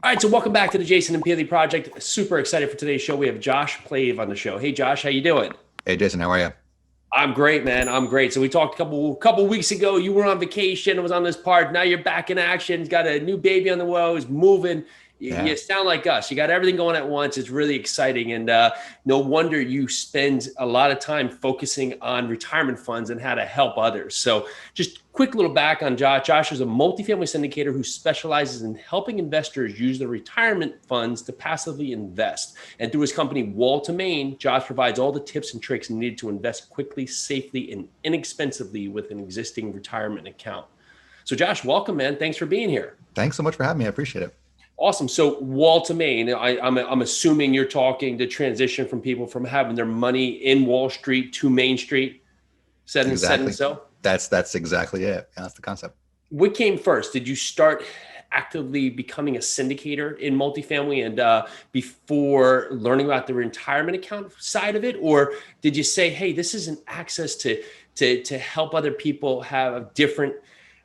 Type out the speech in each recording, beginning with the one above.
All right, so welcome back to the Jason and Peely Project. Super excited for today's show. We have Josh Plave on the show. Hey, Josh, how you doing? Hey Jason, how are you? I'm great, man. I'm great. So we talked a couple weeks ago. You were on vacation. I was on this part. Now you're back in action. Got a new baby on the way. He's moving. You Yeah, sound like us. You got everything going at once. It's really exciting, and no wonder you spend a lot of time focusing on retirement funds and how to help others. So, just quick little back on Josh. Josh is a multifamily syndicator who specializes in helping investors use their retirement funds to passively invest. And through his company, Wall to Main, Josh provides all the tips and tricks needed to invest quickly, safely, and inexpensively with an existing retirement account. So, Josh, welcome, man. Thanks for being here. thanks so much for having me. I appreciate it. Awesome. So Wall to Main, I'm assuming you're talking the transition from people from having their money in Wall Street to Main Street, set in Exactly. so. That's exactly it. Yeah, that's the concept. What came first? Did you start actively becoming a syndicator in multifamily and before learning about the retirement account side of it, or did you say, "Hey, this is an access to help other people have a different,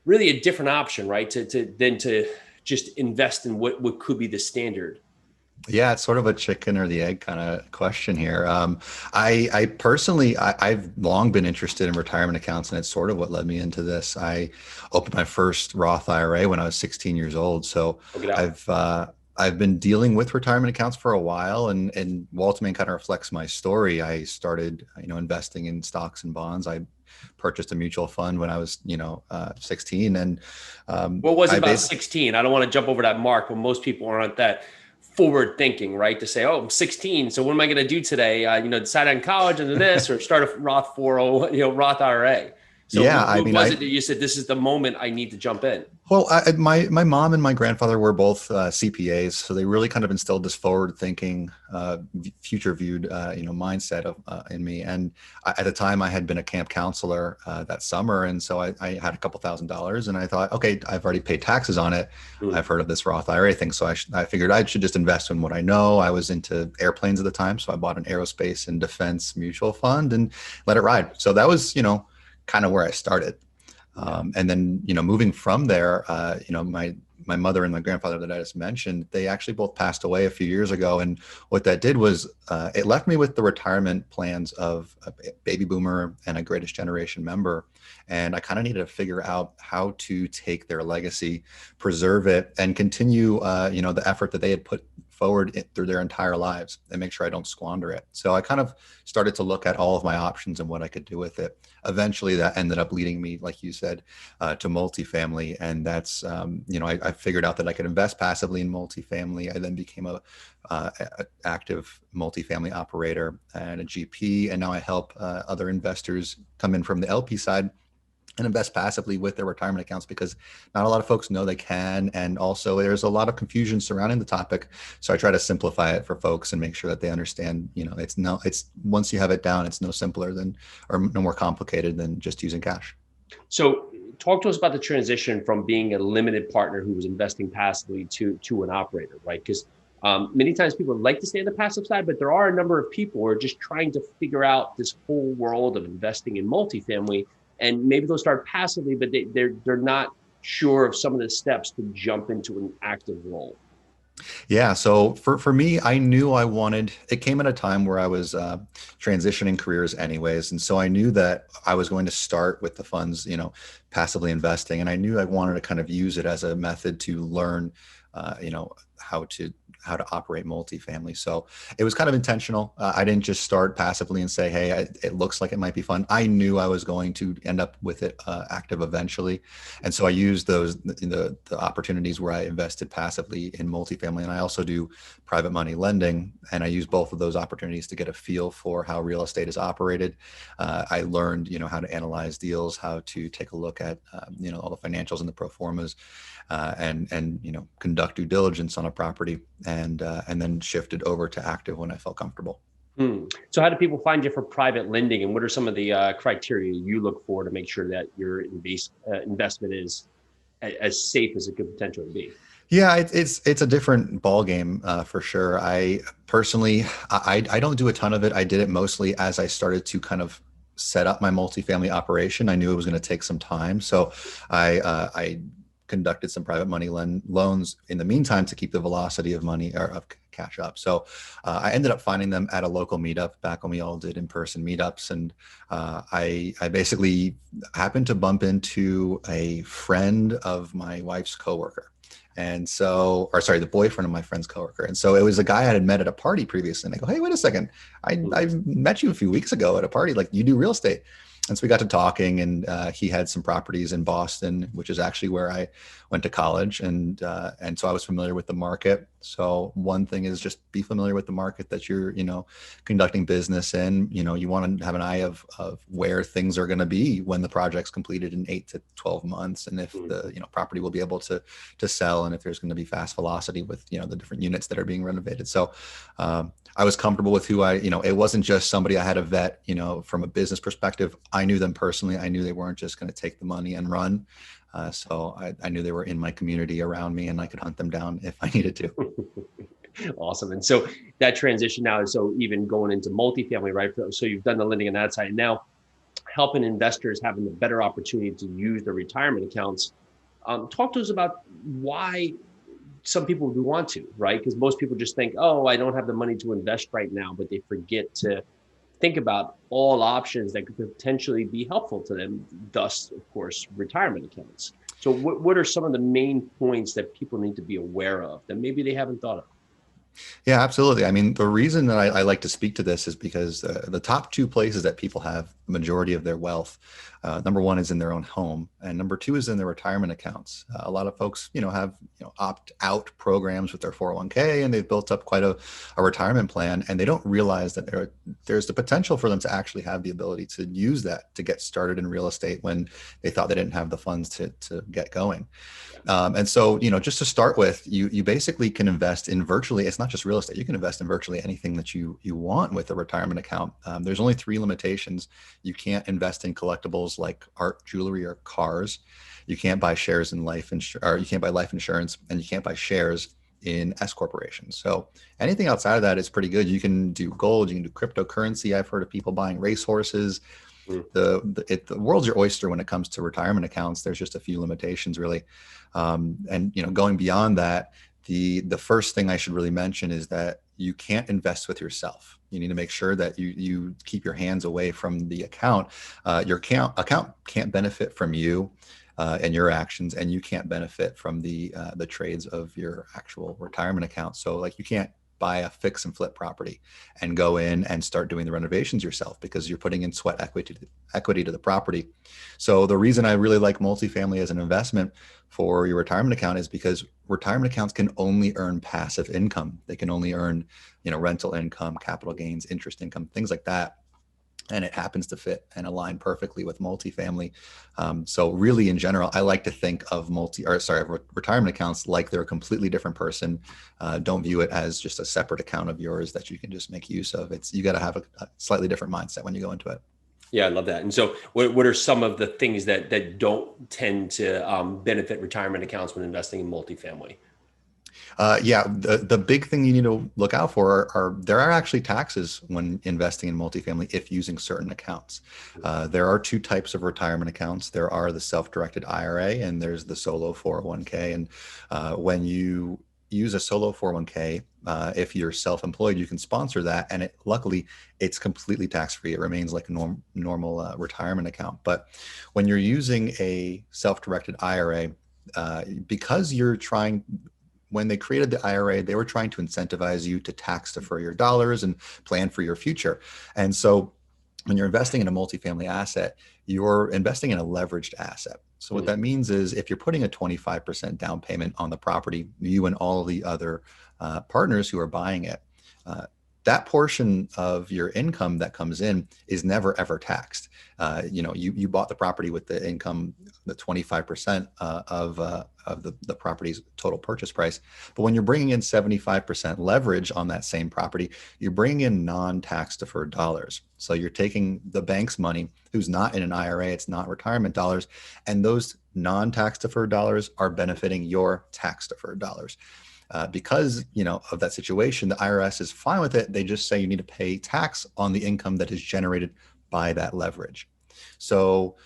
really a different option, right? To just invest in what could be the standard." Yeah, it's sort of a chicken or the egg kind of question here. I personally, I've long been interested in retirement accounts, and it's sort of what led me into this. I opened my first Roth IRA when I was 16 years old. So Look it out. I've been dealing with retirement accounts for a while, and Waltman kind of reflects my story. I started, investing in stocks and bonds. I purchased a mutual fund when I was, 16, and What was it I about basically 16? I don't want to jump over that mark, but most people aren't that forward thinking, right? To say, "Oh, I'm 16, so what am I going to do today? Decide on college and this, or start a Roth 40, Roth IRA." So yeah, what was it that you said, "This is the moment I need to jump in"? Well, my mom and my grandfather were both CPAs, so they really kind of instilled this forward-thinking, future-viewed, mindset in me. And at the time, I had been a camp counselor that summer, and so I had a couple $1,000s, and I thought, okay, I've already paid taxes on it. Hmm. I've heard of this Roth IRA thing, so I figured I should just invest in what I know. I was into airplanes at the time, so I bought an aerospace and defense mutual fund and let it ride. So that was, kind of where I started. And then, moving from there, my mother and my grandfather that I just mentioned, they actually both passed away a few years ago. And what that did was it left me with the retirement plans of a baby boomer and a greatest generation member. And I kind of needed to figure out how to take their legacy, preserve it, and continue, the effort that they had put forward through their entire lives and make sure I don't squander it. So I kind of started to look at all of my options and what I could do with it. Eventually that ended up leading me, like you said, to multifamily. And that's, I figured out that I could invest passively in multifamily. I then became a active multifamily operator and a GP. And now I help other investors come in from the LP side and invest passively with their retirement accounts, because not a lot of folks know they can. And also there's a lot of confusion surrounding the topic. So I try to simplify it for folks and make sure that they understand, it's once you have it down, it's no simpler than, or no more complicated than just using cash. So talk to us about the transition from being a limited partner who was investing passively to an operator, right? Because many times people like to stay on the passive side, but there are a number of people who are just trying to figure out this whole world of investing in multifamily. And maybe they'll start passively, but they're not sure of some of the steps to jump into an active role. Yeah. So for me, I knew it came at a time where I was transitioning careers anyways. And so I knew that I was going to start with the funds, passively investing. And I knew I wanted to kind of use it as a method to learn, how to operate multifamily. So it was kind of intentional. I didn't just start passively and say, "Hey, it looks like it might be fun." I knew I was going to end up with it active eventually, and so I used the opportunities where I invested passively in multifamily, and I also do private money lending, and I use both of those opportunities to get a feel for how real estate is operated. I learned, how to analyze deals, how to take a look at, all the financials and the pro formas, and conduct due diligence on a property, and then shifted over to active when I felt comfortable. So how do people find you for private lending, and what are some of the criteria you look for to make sure that your investment is as safe as it could potentially be? Yeah, it's a different ball game for sure. I personally, I don't do a ton of it. I did it mostly as I started to kind of set up my multifamily operation. I knew it was going to take some time, so I conducted some private money loans in the meantime to keep the velocity of money or of cash up. So I ended up finding them at a local meetup back when we all did in-person meetups. And I basically happened to bump into a friend of my wife's coworker. And so, or sorry, the boyfriend of my friend's coworker. And so it was a guy I had met at a party previously. And I go, hey, wait a second. I met you a few weeks ago at a party, like you do real estate. And so we got to talking, and he had some properties in Boston, which is actually where I went to college. And so I was familiar with the market. So one thing is just be familiar with the market that you're, conducting business in. You want to have an eye of where things are going to be when the project's completed in 8 to 12 months. And if the, property will be able to sell, and if there's going to be fast velocity with, the different units that are being renovated. So I was comfortable with who it wasn't just somebody I had to vet, from a business perspective. I knew them personally. I knew they weren't just going to take the money and run. So I knew they were in my community around me, and I could hunt them down if I needed to. Awesome. And so that transition now is so even going into multifamily, right? So you've done the lending on that side, and now helping investors having the better opportunity to use their retirement accounts. Talk to us about why some people would want to, right? Because most people just think, oh, I don't have the money to invest right now, but they forget to think about all options that could potentially be helpful to them, thus, of course, retirement accounts. So what are some of the main points that people need to be aware of that maybe they haven't thought of? Yeah, absolutely. I mean, the reason that I like to speak to this is because the top two places that people have the majority of their wealth, number one is in their own home, and number two is in their retirement accounts. A lot of folks, have opt-out programs with their 401k, and they've built up quite a retirement plan, and they don't realize that there's the potential for them to actually have the ability to use that to get started in real estate when they thought they didn't have the funds to get going. And so, just to start with, you basically can invest in virtually, it's not just real estate, you can invest in virtually anything that you want with a retirement account. There's only 3 limitations. You can't invest in collectibles like art, jewelry, or cars. You can't buy shares in or you can't buy life insurance, and you can't buy shares in S corporations. So anything outside of that is pretty good. You can do gold, you can do cryptocurrency. I've heard of people buying racehorses. The world's your oyster when it comes to retirement accounts. There's just a few limitations, really. And going beyond that, the first thing I should really mention is that you can't invest with yourself. You need to make sure that you keep your hands away from the account. Your account can't benefit from you and your actions, and you can't benefit from the trades of your actual retirement account. So like you can't buy a fix and flip property and go in and start doing the renovations yourself, because you're putting in sweat equity to the property. So the reason I really like multifamily as an investment for your retirement account is because retirement accounts can only earn passive income. They can only earn, rental income, capital gains, interest income, things like that. And it happens to fit and align perfectly with multifamily. So really, in general, I like to think of retirement accounts like they're a completely different person. Don't view it as just a separate account of yours that you can just make use of. You got to have a slightly different mindset when you go into it. Yeah, I love that. And so what are some of the things that don't tend to benefit retirement accounts when investing in multifamily? The big thing you need to look out for are there are actually taxes when investing in multifamily if using certain accounts. There are 2 types of retirement accounts. There are the self-directed IRA, and there's the solo 401k. And when you use a solo 401k, if you're self-employed, you can sponsor that, and luckily it's completely tax-free. It remains like a normal retirement account. But when you're using a self-directed IRA, because when they created the IRA, they were trying to incentivize you to tax defer your dollars and plan for your future. And so when you're investing in a multifamily asset, you're investing in a leveraged asset. So what that means is if you're putting a 25% down payment on the property, you and all the other partners who are buying it, that portion of your income that comes in is never ever taxed. You bought the property with the income, the 25% of the property's total purchase price. But when you're bringing in 75% leverage on that same property, you're bringing in non-tax deferred dollars. So you're taking the bank's money, who's not in an IRA, it's not retirement dollars, and those non-tax deferred dollars are benefiting your tax deferred dollars. Because of that situation, the IRS is fine with it. They just say you need to pay tax on the income that is generated by that leverage. So,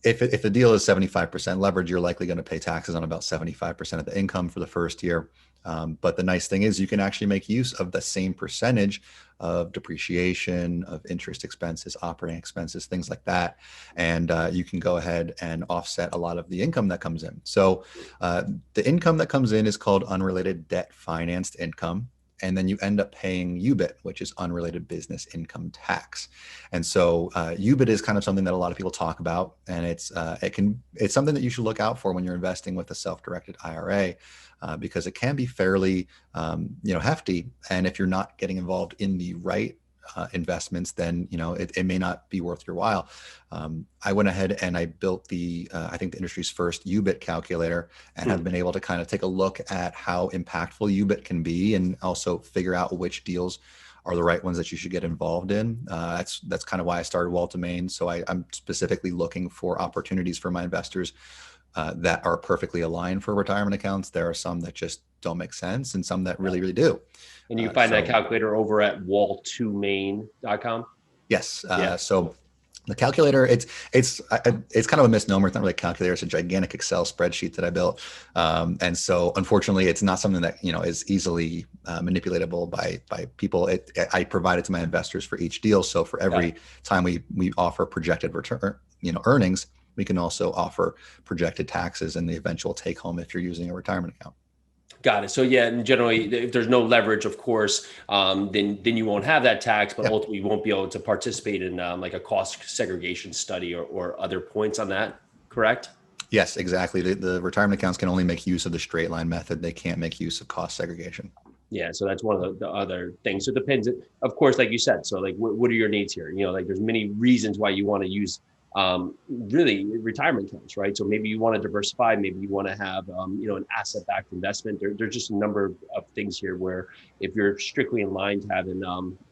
if the deal is 75% leverage, you're likely going to pay taxes on about 75% of the income for the first year. But the nice thing is you can actually make use of the same percentage of depreciation, of interest expenses, operating expenses, things like that. And you can go ahead and offset a lot of the income that comes in. So the income that comes in is called unrelated debt financed income. And then you end up paying UBIT, which is unrelated business income tax. And so UBIT is kind of something that a lot of people talk about, and it's something that you should look out for when you're investing with a self-directed IRA, because it can be fairly hefty. And if you're not getting involved in the right investments, then it may not be worth your while. I went ahead and I built I think the industry's first UBIT calculator, and have been able to kind of take a look at how impactful UBIT can be, and also figure out which deals are the right ones that you should get involved in. That's kind of why I started Walta Main. So I'm specifically looking for opportunities for my investors that are perfectly aligned for retirement accounts. There are some that just don't make sense, and some that really, really do. And you find that calculator over at wall2main.com? Yes. Yeah. So the calculator, it's kind of a misnomer. It's not really a calculator. It's a gigantic Excel spreadsheet that I built. And so unfortunately, it's not something that, is easily manipulatable by people. I provide it to my investors for each deal. So for every time we offer projected return, earnings, we can also offer projected taxes and the eventual take home if you're using a retirement account. Got it. So yeah, and generally, if there's no leverage, of course, then you won't have that tax, but ultimately you won't be able to participate in like a cost segregation study or other points on that. Correct? Yes, exactly. The retirement accounts can only make use of the straight line method. They can't make use of cost segregation. Yeah, so that's one of the other things. So it depends, of course, like you said. So like, what are your needs here? Like there's many reasons why you want to use really retirement accounts, right? So maybe you want to diversify, maybe you want to have, an asset-backed investment. There's just a number of things here where if you're strictly in line to having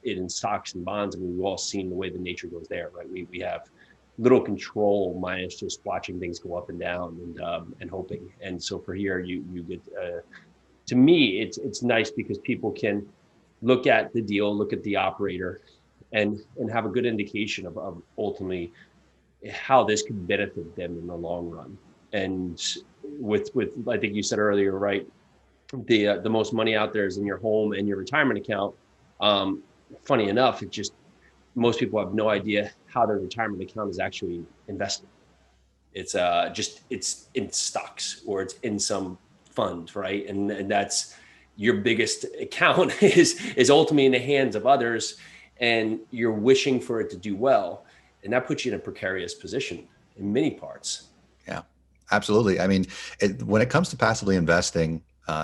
it in stocks and bonds, and we've all seen the way the nature goes there, right? We have little control minus just watching things go up and down and hoping. And so for here, you get, to me, it's nice because people can look at the deal, look at the operator, and have a good indication of ultimately how this could benefit them in the long run. And with I think you said earlier, right, the most money out there is in your home and your retirement account. Funny enough, most people have no idea how their retirement account is actually invested. It's it's in stocks, or it's in some fund, right? And that's your biggest account is ultimately in the hands of others, and you're wishing for it to do well. And that puts you in a precarious position in many parts. Yeah, absolutely. I mean, when it comes to passively investing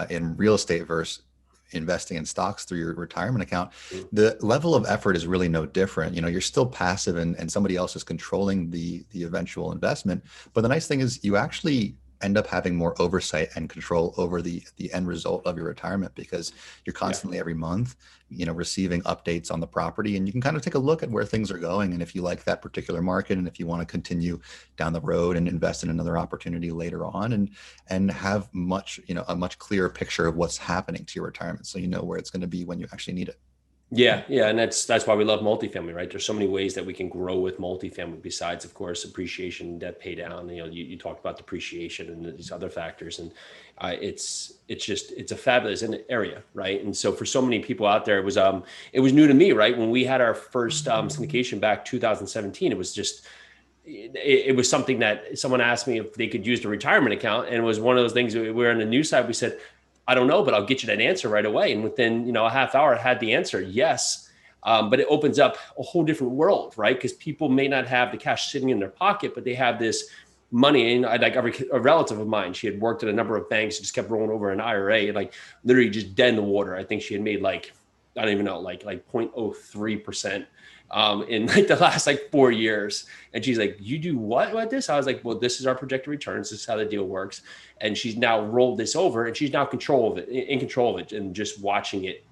in real estate versus investing in stocks through your retirement account, the level of effort is really no different. You're still passive, and somebody else is controlling the eventual investment. But the nice thing is you actually end up having more oversight and control over the end result of your retirement, because you're constantly every month, receiving updates on the property, and you can kind of take a look at where things are going. And if you like that particular market, and if you want to continue down the road and invest in another opportunity later on, and have a much clearer picture of what's happening to your retirement, so you know where it's going to be when you actually need it. Yeah. And that's why we love multifamily, right? There's so many ways that we can grow with multifamily besides, of course, appreciation, debt pay down. You talked about depreciation and these other factors, and it's a fabulous area, right? And so for so many people out there, it was new to me, right? When we had our first syndication back 2017, it was something that someone asked me if they could use the retirement account, and it was one of those things. We were on the news side. We said, I don't know, but I'll get you that answer right away. And within, a half hour, I had the answer, yes. But it opens up a whole different world, right? Because people may not have the cash sitting in their pocket, but they have this money. And like a relative of mine, she had worked at a number of banks, just kept rolling over an IRA, and like literally just dead in the water. I think she had made like 0.03%. In like the last 4 years. And she's like, you do what with this? I was like, well, this is our projected returns. This is how the deal works. And she's now rolled this over, and she's now in control of it, and just watching it,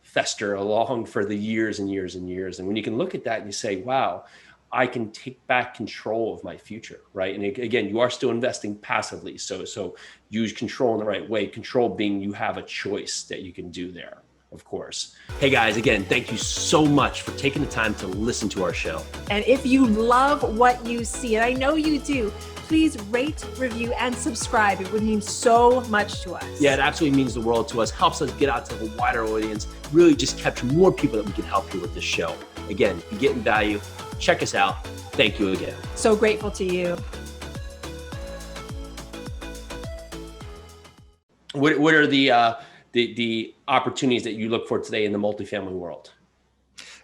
fester along for the years and years and years. And when you can look at that and you say, wow, I can take back control of my future, right? And again, you are still investing passively. So use control in the right way. Control being you have a choice that you can do there. of course. Hey guys, again, thank you so much for taking the time to listen to our show. And if you love what you see, and I know you do, please rate, review, and subscribe. It would mean so much to us. Yeah, it absolutely means the world to us, helps us get out to a wider audience, really just capture more people that we can help you with this show. Again, if you're getting value, check us out. Thank you again. So grateful to you. What are the opportunities that you look for today in the multifamily world?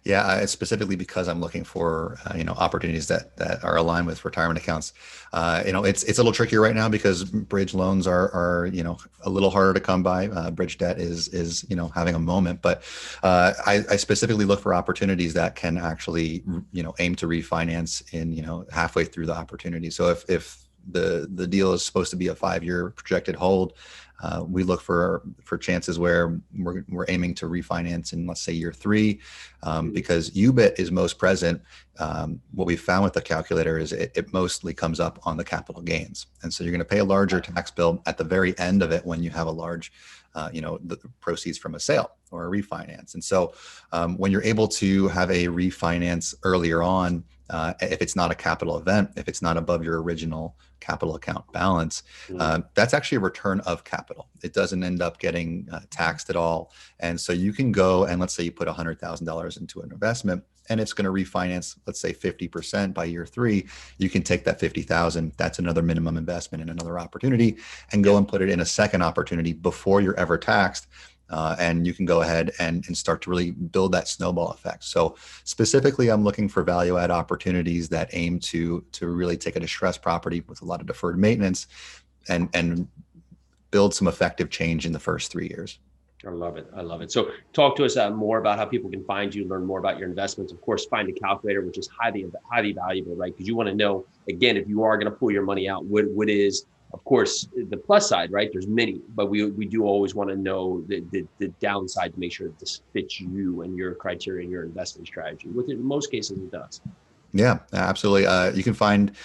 Yeah, it's specifically because I'm looking for opportunities that are aligned with retirement accounts. It's a little trickier right now because bridge loans are a little harder to come by. Bridge debt is having a moment, but I specifically look for opportunities that can actually aim to refinance in halfway through the opportunity. So if the deal is supposed to be a 5-year projected hold, we look for chances where we're aiming to refinance in, let's say, year 3, because UBIT is most present. What we found with the calculator is it mostly comes up on the capital gains. And so you're going to pay a larger tax bill at the very end of it when you have a large, the proceeds from a sale or a refinance. And so when you're able to have a refinance earlier on, if it's not a capital event, if it's not above your original capital account balance, that's actually a return of capital. It doesn't end up getting taxed at all. And so you can go and let's say you put $100,000 into an investment and it's going to refinance, let's say 50% by year 3, you can take that 50,000, that's another minimum investment in another opportunity, and go and put it in a second opportunity before you're ever taxed. And you can go ahead and start to really build that snowball effect. So specifically, I'm looking for value add opportunities that aim to really take a distressed property with a lot of deferred maintenance and build some effective change in the first 3 years. I love it. I love it. So talk to us more about how people can find you, learn more about your investments. Of course, find a calculator, which is highly valuable, right? Because you want to know, again, if you are going to pull your money out, what is, of course, the plus side, right? There's many, but we do always want to know the downside to make sure that this fits you and your criteria and your investment strategy. In most cases, it does. Yeah, absolutely. You can find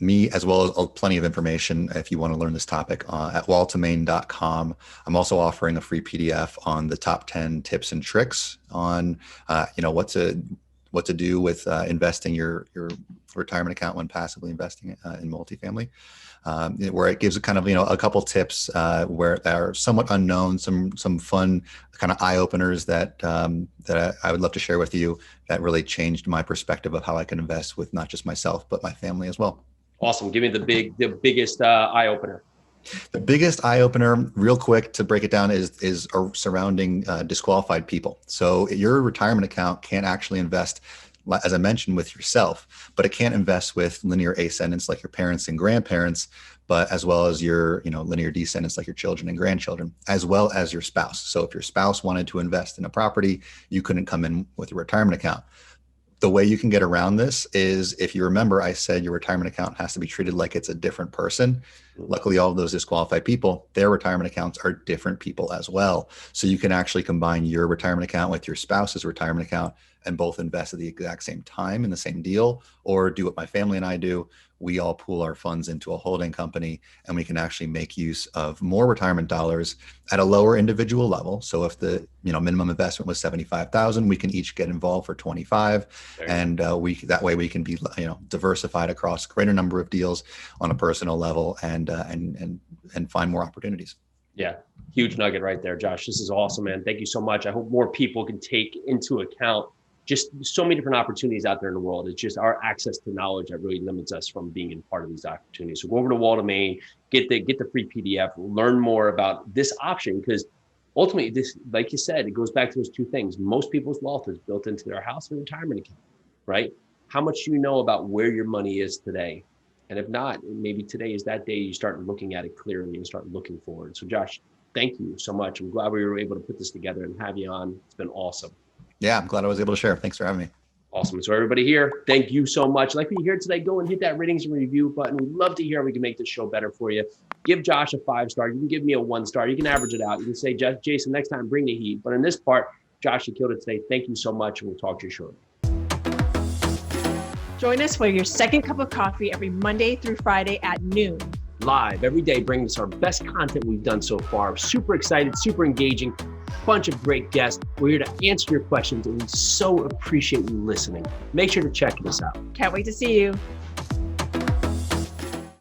me as well as plenty of information if you want to learn this topic at waltomain.com. I'm also offering a free PDF on the top 10 tips and tricks on what to do with investing your retirement account when passively investing in multifamily, where it gives a kind of a couple tips where are somewhat unknown, some fun kind of eye openers that I would love to share with you that really changed my perspective of how I can invest with not just myself but my family as well. Awesome. Give me the biggest eye opener. The biggest eye opener, real quick to break it down, is surrounding disqualified people. So your retirement account can't actually invest, as I mentioned, with yourself, but it can't invest with linear ascendants like your parents and grandparents, but as well as your linear descendants like your children and grandchildren, as well as your spouse. So if your spouse wanted to invest in a property, you couldn't come in with a retirement account. The way you can get around this is, if you remember, I said your retirement account has to be treated like it's a different person. Luckily, all of those disqualified people, their retirement accounts are different people as well. So you can actually combine your retirement account with your spouse's retirement account and both invest at the exact same time in the same deal, or do what my family and I do. We all pool our funds into a holding company, and we can actually make use of more retirement dollars at a lower individual level. So if the minimum investment was $75,000, we can each get involved for $25,000, and that way we can be diversified across a greater number of deals on a personal level and find more opportunities. Yeah, huge nugget right there, Josh. This is awesome, man. Thank you so much. I hope more people can take into account just so many different opportunities out there in the world. It's just our access to knowledge that really limits us from being in part of these opportunities. So go over to Wall Domain, get the free PDF, learn more about this option, because ultimately this, like you said, it goes back to those two things. Most people's wealth is built into their house and retirement account, right? How much do you know about where your money is today? And if not, maybe today is that day you start looking at it clearly and start looking forward. So Josh, thank you so much. I'm glad we were able to put this together and have you on. It's been awesome. Yeah, I'm glad I was able to share. Thanks for having me. Awesome. So everybody here, thank you so much. Like we hear today, go and hit that ratings and review button. We'd love to hear how we can make this show better for you. Give Josh a 5-star. You can give me a 1-star. You can average it out. You can say, Jason, next time, bring the heat. But in this part, Josh, you killed it today. Thank you so much. And we'll talk to you shortly. Join us for your second cup of coffee every Monday through Friday at noon. Live every day, bringing us our best content we've done so far. Super excited, super engaging. bunch of great guests. We're here to answer your questions, and we so appreciate you listening. Make sure to check this out. Can't wait to see you.